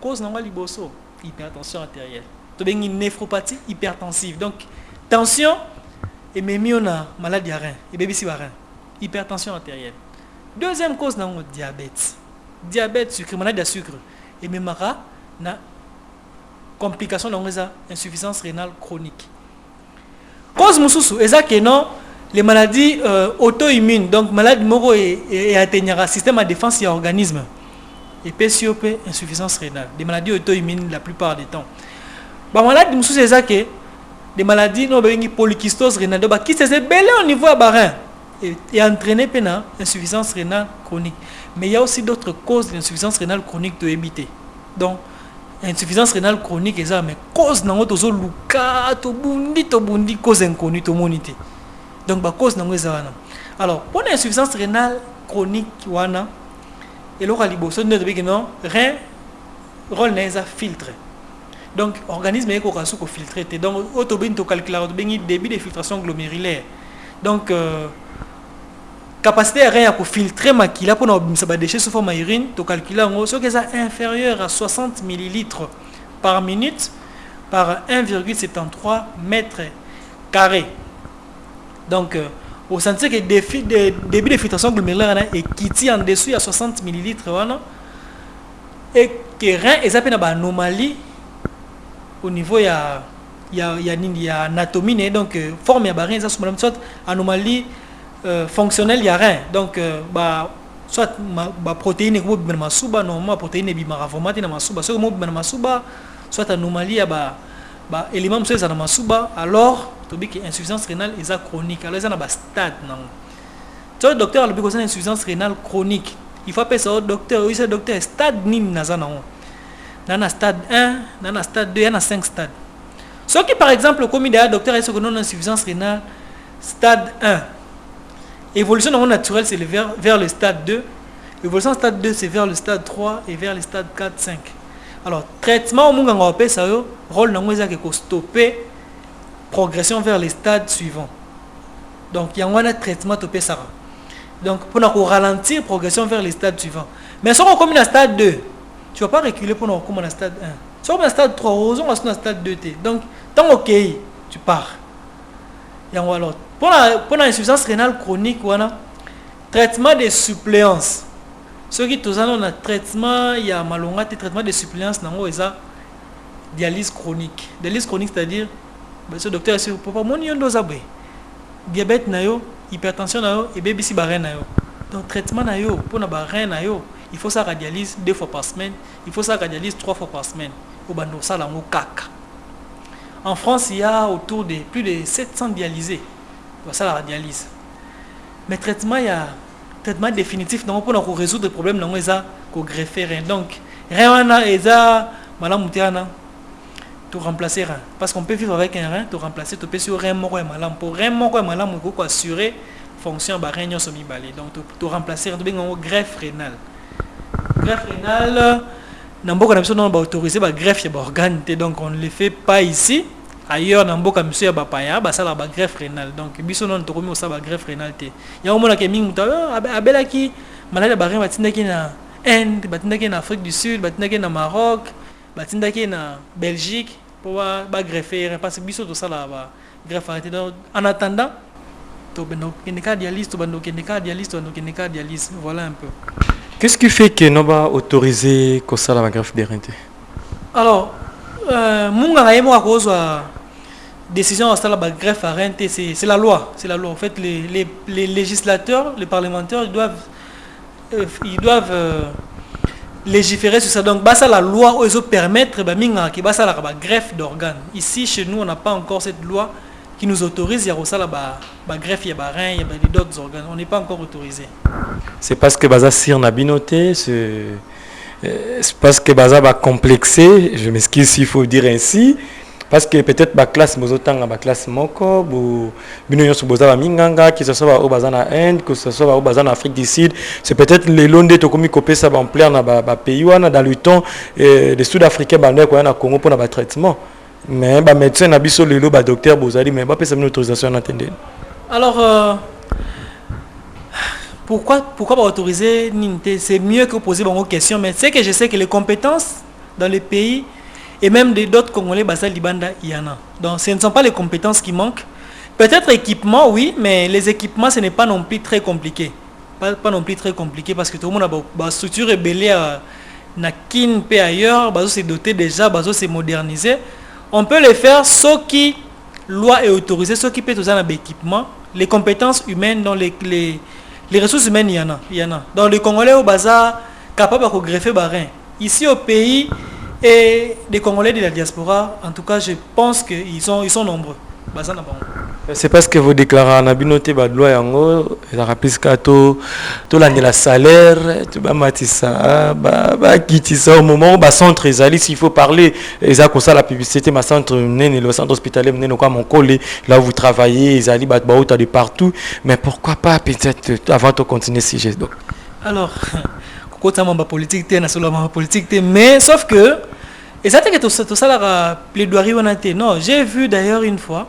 cause non liboso hypertension artérielle to bengi néphropathie hypertensive donc tension et même on a maladie à rein et bébé si rein hypertension artérielle deuxième cause non diabète sucre maladie à sucre et même na complication dans ça insuffisance rénale chronique cause mususu et ça que non les maladies auto-immunes, donc maladies moro et atteindre le système de défense et organisme. Et PCOP, insuffisance rénale. Des maladies auto-immunes la plupart du temps. Les maladies, c'est ça que des maladies polykystose rénale. Donc, qui se belé au niveau à barin et entraîner pena insuffisance rénale chronique. Mais il y a aussi d'autres causes d'insuffisance rénale chronique de éviter. Donc, insuffisance rénale chronique est ça, mais cause n'a pas luka, to bundi, cause inconnue, to monité. Donc, la cause n'a pas. Alors, pour l'insuffisance rénale chronique, wana, et l'oral liboso, non, rein, rôle n'est pas filtré. Donc, l'organisme est filtré. Donc, autobin to calculer, débit de filtration glomérulaire. Donc, capacité à rein à filtrer makila pour nos déchets sous forme urine, to calculer en ce qui est inférieur à 60 ml par minute par 1,73 mètres carrés. Donc, au sens que le débit de filtration glomérulaire est quitté en dessous à 60 ml et que rein est une anomalie au niveau il y a anatomie donc forme ya rein soit anomalie fonctionnelle il y a rein donc soit protéine ko bima masuba normalement protéine bima formaté na masuba so mo bima masuba soit anomalie ya élément monsieur ça na masuba alors to bi que insuffisance rénale est chronique alors ça na stade non toi docteur le bi ko ça insuffisance rénale chronique il faut appeler ça docteur oui c'est docteur stade nini na za na stade 1 na stade 2 na 5 stades ce qui par exemple comme il y a docteur est non insuffisance rénale stade 1 évolution naturelle c'est vers le stade 2 évolution stade 2 c'est vers le stade 3 et vers le stade 4 5. Alors, traitement, on va appeler ça, rôle de stopper progression vers les stades suivants. Donc, il y a un traitement topé ça. Donc, pour ralentir progression vers les stades suivants. Mais si on commence à stade 2, tu ne vas pas reculer pour nous recommencer à stade 1. Si on est à stade 3, on va à stade 2. Donc, tant OK, tu pars. Et alors, pour l'insuffisance rénale chronique, traitement de suppléance. Ceux qui ont un traitement, il y a malonga traitement de suppléance, il y a dialyse chronique. Dialyse chronique, c'est-à-dire, ce docteur est pour mon diabète, hypertension, et bébé si barren. Donc, traitement, pour la barren, il faut ça dialyse 2 fois par semaine, il faut ça dialyse 3 fois par semaine. En France, il y a autour de plus de 700 dialysés. ça la dialyse. Mais traitement, il y a traitement définitif non pour résoudre le problème non ça qu'on greffer rein. Donc rein on a eza malam mutiana to remplacer rein parce qu'on peut vivre avec un rein, to remplacer to peut sur rein moko et malam pour rein moko et malam ko assurer fonction ba rein nyonso mibale. Donc to remplacer to bengo greffe rénale. Greffe rénale namboka na biso non ba autoriser ba greffe ya ba organe donc on ne le fait pas ici. Ailleurs dans beaucoup monsieur ya bapaya ba sala ba greffe rénale donc biso non to komi o sala ba greffe rénale te ya omona ke mingi mutalo abelaki malade ba rein batindaki na Inde batindaki na Afrique du Sud batindaki na Maroc batindaki na Belgique pour ba greffer parce que biso to sala ba greffe arrêté donc en attendant to beno kenika dialyse to beno kenika dialyse to beno kenika dialyse voilà un peu. Qu'est-ce qui fait que nous va autoriser que ça la greffe des reins? Alors munga ngayemo akozwa décision à la greffe à rein, c'est la loi. C'est la loi. En fait, les législateurs, les parlementaires, ils doivent légiférer sur ça. Donc, ça la loi où ils permettre que la greffe d'organes. Ici, chez nous, on n'a pas encore cette loi qui nous autorise à la greffe de rein, il y a d'autres organes. On n'est pas encore autorisé. C'est parce que Baza Sir n'a binoté, c'est parce que Baza va complexer, je m'excuse s'il faut dire ainsi. Parce que peut-être la classe mozotanga la classe moko ou binoyo suboza minganga que ce soit au bazana Inde que ce soit au bazana Afrique du Sud c'est peut-être les londe to komi kopé ça en plein na ba pays wana dans le temps les sud-africains bandé ko na Congo pour na ba traitement mais ba médecin na biso lelo ba docteur bozali mais ba pesa une autorisation à attendre. Alors pourquoi pas autoriser ninte c'est mieux que poser bonne question mais c'est que je sais que les compétences dans les pays et même d'autres Congolais, Libanda, il y en a. Donc ce ne sont pas les compétences qui manquent. Peut-être équipement, oui, mais les équipements, ce n'est pas non plus très compliqué. Pas non plus très compliqué parce que tout le monde a une structure ébellée à Nakin, et ailleurs, c'est doté déjà, c'est modernisé. On peut le faire, ce qui loi est autorisé, ce qui peut être un équipement. Les compétences humaines, dans les ressources humaines, il y en a. Dans les Congolais, au bazar, capable de greffer barin. Ici au pays, et les Congolais de la diaspora, en tout cas, je pense qu'ils sont nombreux. C'est parce que vous déclarez en abinoté de loi yango, la rapiska to la salaire, tu vas matissa, quitter au moment où centre ezali s'il faut parler, ça comme ça la publicité ma centre le centre hospitalier mener quoi mon collègue là où vous travaillez, ezali ba de partout, mais pourquoi pas peut-être avant de continuer si j'ai donc. Alors politique mais sauf que et ça que tout ça la plaidoirie on a été non j'ai vu d'ailleurs une fois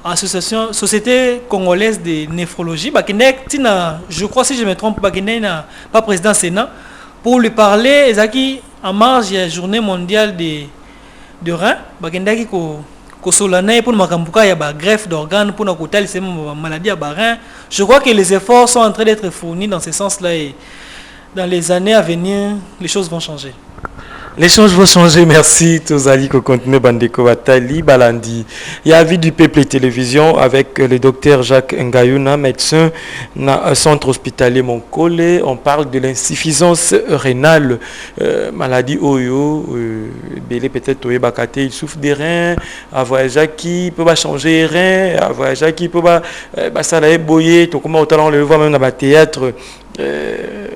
association société congolaise de néphrologie je crois si je me trompe pas président Sénat pour lui parler ezaki en marge de la journée mondiale de rein bakendaki ko solana pour makambuka ya ba greffe d'organes pour na kotali c'est maladie à rein. Je crois que les efforts sont en train d'être fournis dans ce sens-là et dans les années à venir, les choses vont changer. Les choses vont changer, merci. Tozali ko continue Bandeko Batali Balandi. Il y a Avis du Peuple et Télévision avec le docteur Jacques Ngayuna, médecin dans un centre hospitalier Monkole. On parle de l'insuffisance rénale, maladie Oyo, Belé peut-être Oye Bakate, il souffre des reins, avoir qui peut pas changer les reins, avoir qui peut pas ça la boyer, tout comment autant on le voit même dans le théâtre.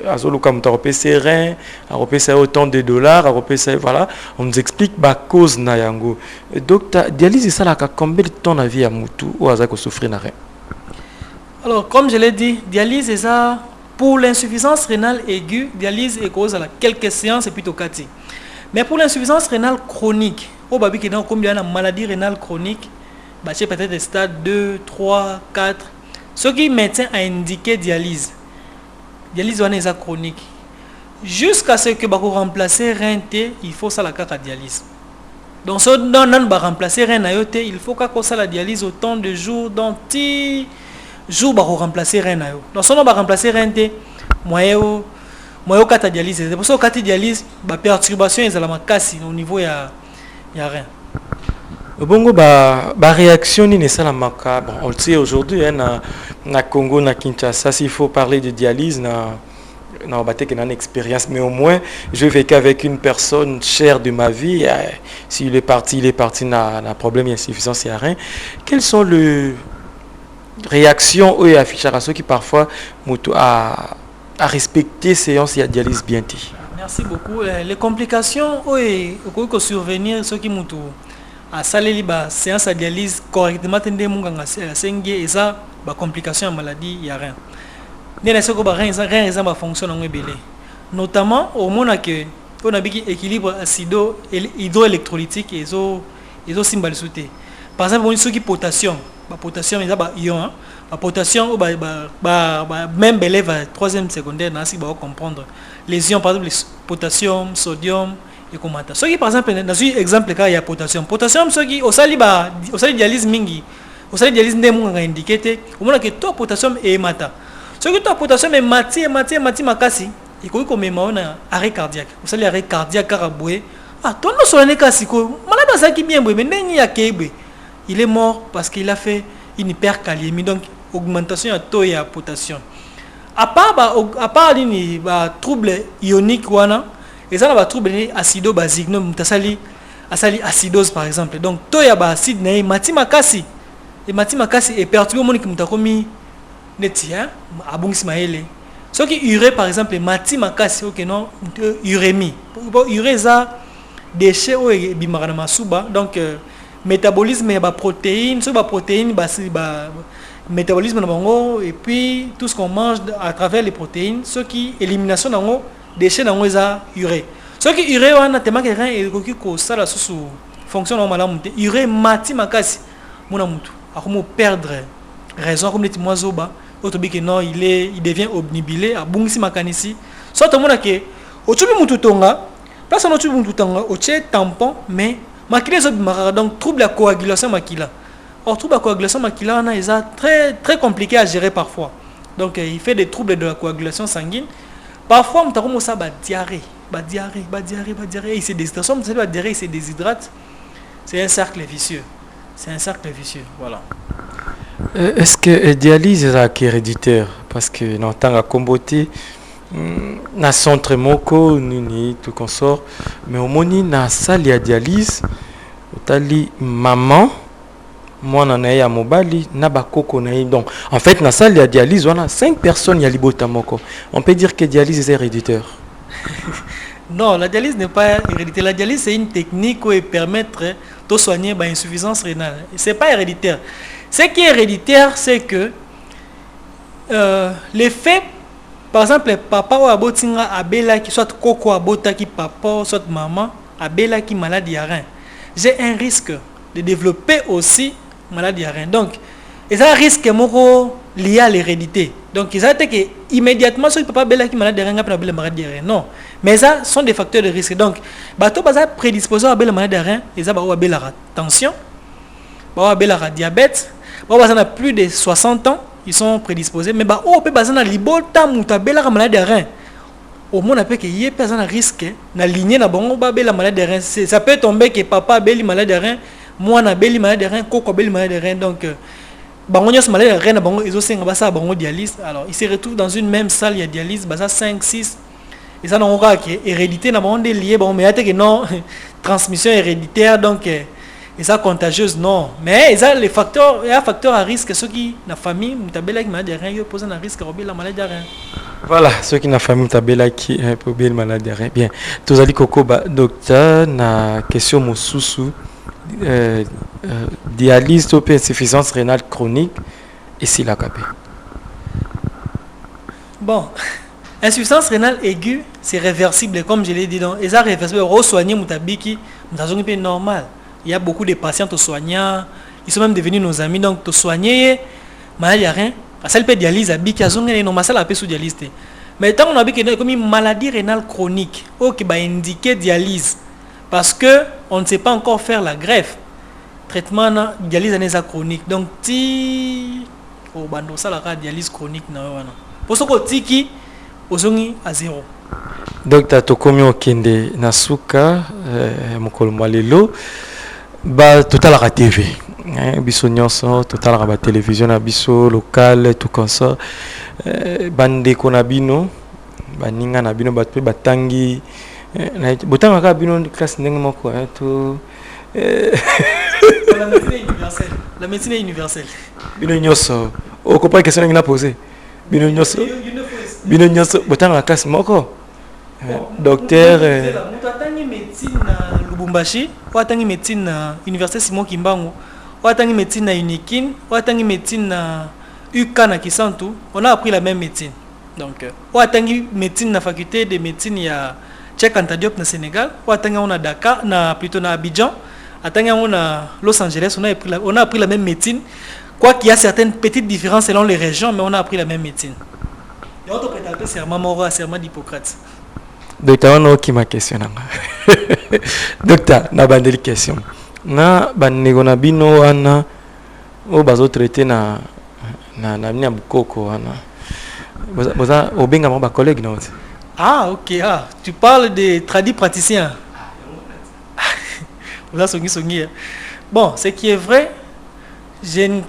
Azoluka mutarope ses reins, a repêché autant de dollars, a repêché voilà, on nous explique la cause na yango. Docteur, dialyse ça là combien de temps na vie à mutu ou azako souffrir na rein? Alors comme je l'ai dit, dialyse c'est ça pour l'insuffisance rénale aiguë, dialyse est cause à la quelques séances et plutôt kati. Mais pour l'insuffisance rénale chronique, au babi qui dans combien de maladie rénale chronique, bah c'est peut-être des stades 2, 3, 4. Ce qui médecin a indiqué dialyse. Dialyse est chronique. Jusqu'à ce que vous remplacer rein, il faut ça la caca dialyse. Donc si on va remplacer rein, il faut que ça la dialyse autant de jours, dans 10 jours pour remplacer rein. Donc si on va remplacer rein, moyen kata dialyse. C'est pour ça que kata dialyse, la perturbation est au niveau ya rein. Bongo ba réaction ni ça la maka bon on le sait aujourd'hui na Congo na Kinshasa s'il faut parler de dialyse na baté que une expérience mais au moins je vécu avec une personne chère de ma vie s'il est parti na problème d'insuffisance à rein. Quels sont réaction ou affichera ceux qui parfois à respecter séance et dialyse bien. Merci beaucoup. Les complications oui ko survenir ceux qui mutu à saler ba séance à dialyse correctement tende munganga sengi et ça ba complication à maladie y a rien. Nena soko ba rien ça ba fonction en belé. Notamment au moment que on a bien équilibre acido hydroélectrolytique et ils ont symbole sauté. Par exemple, on qui potassium, potassium il y a ion, potassium même élève troisième secondaire dans si comprendre les ions par exemple les potassium, sodium et comment ça. Ce qui par exemple dans un exemple cas il y a potassium ce qui au sali dialyse mingi, au sali dialyse ndemo nga indiqué au moment que toi potassium et mata. Ce qui toi potassium est mati makasi, il faut qu'on mette un arrêt cardiaque. Au sali arrêt cardiaque caraboué. Ah toi non sur les cas malade ça qui bien mais n'est ya kebe. Il est mort parce qu'il a fait une hypercalémie, donc augmentation de taux de potassium. À part les troubles ioniques, et ça a trouble acido-basique, acidose par exemple. Donc, taux de acide, matimakasi est perturbé, monique mutakomi netia, abongismaele. Ce qui urée par exemple, matimakasi, ok non, urémie. Urée ça déchet ou bimarana suba, donc métabolisme et protéines, métabolisme et puis tout ce qu'on mange à travers les protéines, ce qui élimination dans déchets dans les urée. Ce qui urée on a tellement que rien et que ça la sous fonction normale monter urée mati makasi mona mutu akomo perdre raison comme les moisoba autre que non il devient obnubilé à bungisi makanisi soit tout le monde que au tubi mutu tonga place on tubi mutu tonga au tampon mais makila donc trouble la coagulation makila. Or trouble la coagulation makila on a très compliqué à gérer parfois. Donc il fait des troubles de la coagulation sanguine. Parfois on t'a ça diarrhée, il se déshydrate, il se déshydrate. C'est un cercle vicieux. Voilà. Est-ce que dialyse est héréditaire parce que dans tant à comboter na centre moko nini tout consort mais au moni na salle ya dialyse tali maman moi na ya mobali na bakoko na donc en fait na salle ya dialyse on a 5 personnes ya libota moko on peut dire que dialyse est héréditaire. Non, la dialyse n'est pas héréditaire. La dialyse c'est une technique qui permet de soigner l'insuffisance rénale. C'est pas héréditaire. Ce qui est héréditaire c'est que l'effet. Par exemple, papa ou abotinga abela qui soit coco abota qui papa soit maman abela qui maladie à rein. J'ai un risque de développer aussi maladie à rein. Donc, et ça risque moko lié à l'hérédité. Donc, ils ont été que immédiatement sur papa abela qui maladie à rein après maladie à rein. Non, mais ça sont des facteurs de risque. Donc, bateau basa prédisposé à abela maladie à rein, ils ont abela tension, abela diabète, basa a plus de 60 ans. Ils sont prédisposés, mais on peut baser dans l'ibota mutabela la maladie de rein. Au moins, on peut qu'il y ait personne à risque, na lignée na bongo la maladie de rein. Ça peut tomber que papa a la maladie de rein, moi na la maladie de rein, coco a la maladie de rein. Donc, bango maladie de rein na bongo ils ont 5 basa bango dialyse. Alors, ils se retrouvent dans une même salle, il y a dialyse, basa 5, 6. Et ça n'a pas que hérédité na bongo lié, bon, mais il y a que non transmission héréditaire donc. Et ça contagieuse non mais il y a les facteurs il y a un facteur à risque ceux qui na famille mutabela qui maladie rien pose un risque de la maladie rien. Voilà ceux qui na famille mutabela qui peut la maladie rien bien tous ali kokoba docteur na question mosusu dialyse ou insuffisance rénale chronique et si la capé. Bon insuffisance rénale aiguë c'est réversible comme je l'ai dit donc et ça réversible re-soigner mutabiki mutazongi pe normal. Il y a beaucoup de patients soignants, ils sont même devenus nos amis, donc te soigner, il n'y a rien. À celle peut dialyse, à Biki, à Zongé, non, ça la peut sous dialyse. Mais tant qu'on a comme une maladie rénale chronique, qui va indiquer dialyse, parce que on ne sait pas encore faire la greffe, traitement de dialyse anésa chronique. Donc, si au bando ça la dialyse chronique, pour ce que qui au à zéro. Docteur Tokomi Okende Nasuka, Mokolo Malelo. Bah total la TV biso nyonso total la télévision na biso local tout comme ça bande kona bino baninga na bino batpe batangi botanga ka bino classe ndenge moko to La médecine est universelle. La médecine est universelle. Bino nyoso. O comprend question que posé. Bino nyoso. Bino nyoso. Botan la classe moko. Docteur. Mutu atangi médecine na Lubumbashi, ou atangi médecine na Université Simon Kimbangu, ou atangi médecine na Unikin, ou atangi médecine na UK na Kisantu, on a appris la même médecine. Donc, ou atangi médecine na faculté de médecine ya Cheikh Anta Diop na Sénégal, ou atangi on a Dakar, plutôt na Abidjan, atangi on a Los Angeles, on a appris la même médecine. Quoi qu'il y a certaines petites différences selon les régions, mais on a appris la même médecine. Et on peut prêter serment moral, serment d'Hippocrate. Docteur, on a qui ma question. Docteur, na bandeli question. Na bandego na bino wana o bazo traité na mnia bukoko wana. Boza obenga mo ba collègue na oti. Ah, OK. Ah, tu parles des tradis praticiens. Vous songi. Bon, ce qui est vrai, je ne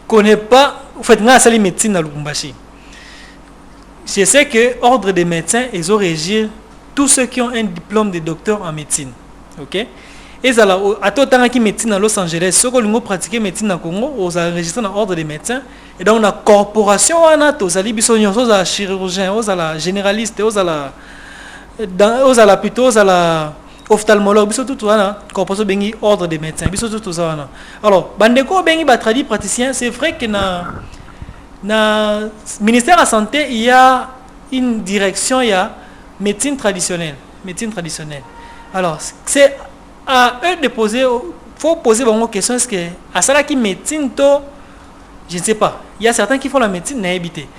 connais pas. En fait, moi, c'est la médecine à Lubumbashi. Je sais que l'ordre des médecins, ils ont régi tous ceux qui ont un diplôme de docteur en médecine. OK? Et ça, à tout temps qui médecine à Los Angeles, ceux qui ont pratiqué médecine au Congo, ils ont enregistré dans l'ordre des médecins. Et donc, on a corporation, on a chirurgien, on a généraliste, on a plutôt ophtalmologue, biso tout wana corporation bengi ordre des médecins, biso tout wana. Alors, bandeko bengi ba tradi praticien, c'est vrai que na ministère de la santé, il y a une direction, il y a médecine traditionnelle. Alors, c'est à eux de poser, faut poser une question, est-ce que à ça qui médecine to, je ne sais pas. Il y a certains qui font la médecine na habité.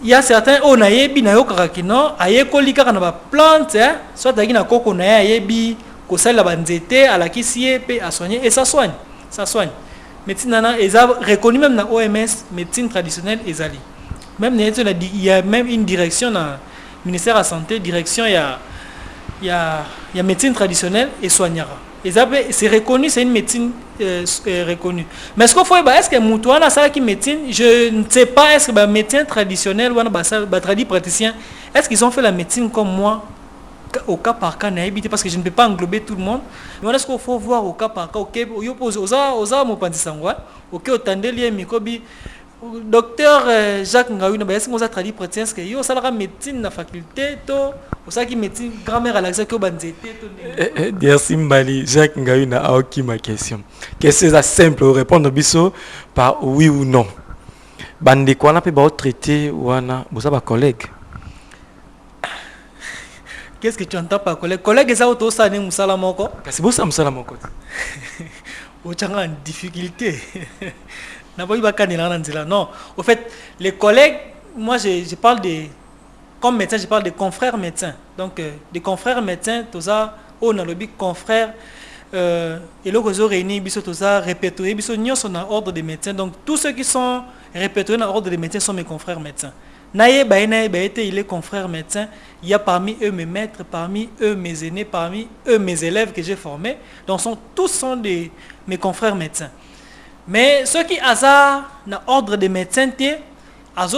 Il y a certains on a yebi na yokarakino ayekoli kaka na ba plante soit taki na koko na yebi ko sala ba nzete ala kisie pe a soigner et ça soigne médecine nana eza reconnu même na OMS médecine traditionnelle ezali même il y a même une direction na ministère de la santé direction il y a médecine traditionnelle et soignera et c'est reconnu, c'est une médecine reconnue. Mais est-ce qu'il faut, est-ce que Moutouana, ça qui médecine, je ne sais pas, est-ce que les médecins traditionnels ou les praticiens, est-ce qu'ils ont fait la médecine comme moi, au cas par cas, parce que je ne peux pas englober tout le monde. Mais est-ce qu'il faut voir au cas par cas, ok, docteur Jacques Ngaoui, est-ce que vous avez traduit praticien, est-ce que vous avez médecine na faculté, vous avez médecine grammaire à l'accès que vous avez Merci Mbali, Jacques Ngaoui na aoki ma question. Question est simple, répondre biso par oui ou non. Bande quoi na pe ba traité wana, vous avez collègue. Qu'est-ce que tu entends par collègue? Collègue ça auto ça ne musala moko. C'est beau ça musala moko. Au changa en difficulté. Non, au fait, les collègues, moi je parle comme médecin, je parle des confrères médecins. Donc, des confrères médecins, tout ça, on a le but confrères, et là, ils ont réuni, tout ça, répertorié, ils sont dans l'ordre des médecins. Donc, tous ceux qui sont répertoriés dans l'ordre des médecins sont mes confrères médecins. Il est confrère médecin, il y a parmi eux mes maîtres, parmi eux mes aînés, parmi eux mes élèves que j'ai formés. Donc, tous sont mes confrères médecins. Mais ceux qui hasard dans l'ordre des médecins,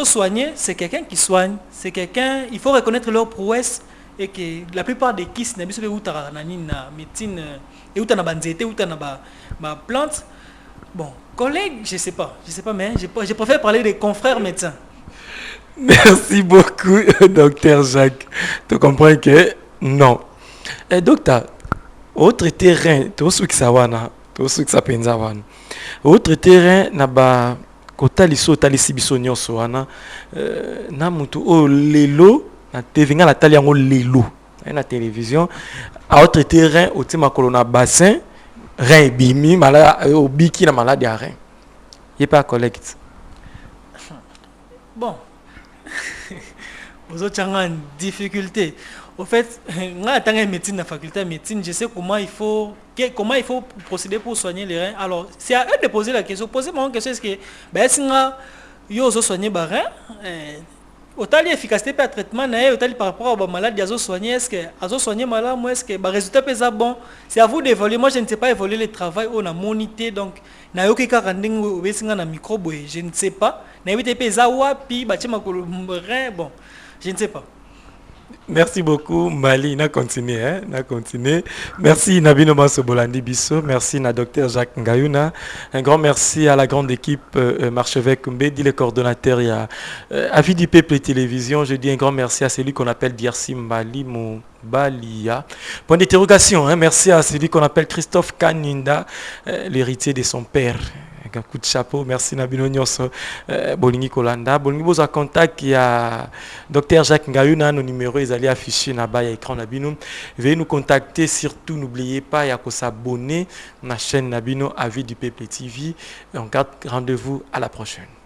soigner, c'est quelqu'un qui soigne. C'est quelqu'un, il faut reconnaître leur prouesse et que la plupart des kiss na biso na médecine et na banzete ou na plante. Bon, collègues, je sais pas, mais je préfère parler des confrères médecins. Merci beaucoup, docteur Jacques. Tu comprends que non. Docteur, autre terrain, tout ce qui sawana, tout ce qui s'appelle wana. Autre terrain na ba kota liso talisi biso nyonso wana na mutu o lelo na TV nga la tali yango lelo na télévision à autre terrain au tima kolona bassin rein bimi mala obiki na malade ya rein y pas collect bon aux autres en difficulté. Au fait, moi, en tant que médecine dans la faculté de médecine, je sais comment il faut procéder pour soigner les reins. Alors, c'est à eux de poser la question. Posez-moi une question, est-ce que si vous avez soigné les reins, autant l'efficacité par traitement, autant par rapport aux malades, ils ont soigné, est-ce que vous soigné malade, moi, est-ce que le résultat est bon? C'est à vous d'évaluer. Moi, je ne sais pas évaluer le travail, on a monité, donc, je ne sais pas. Bon, je ne sais pas. Merci beaucoup, Mali. On a continué, hein? On a continué. Merci, Nabino Masobolandi Bisso. Merci, na docteur Jacques Ngayuna. Un grand merci à la grande équipe Marchevêque Mbedi, les coordonnateurs. Il y a Avis du Peuple et Télévision. Je dis un grand merci à celui qu'on appelle Diersi Mali Balia. Point d'interrogation, hein? Merci à celui qu'on appelle Christophe Kaninda, l'héritier de son père. Un coup de chapeau, merci Nabino Nyos Bolingi Kolanda. Bolingi Boza contact, il y a Dr Jacques Ngayuna, nos numéros, ils allaient afficher là-bas, il y a écran Nabino. Veuillez nous contacter, surtout n'oubliez pas, il y a qu'à s'abonner à la chaîne Nabino Avis du Peuple TV. On garde rendez-vous à la prochaine.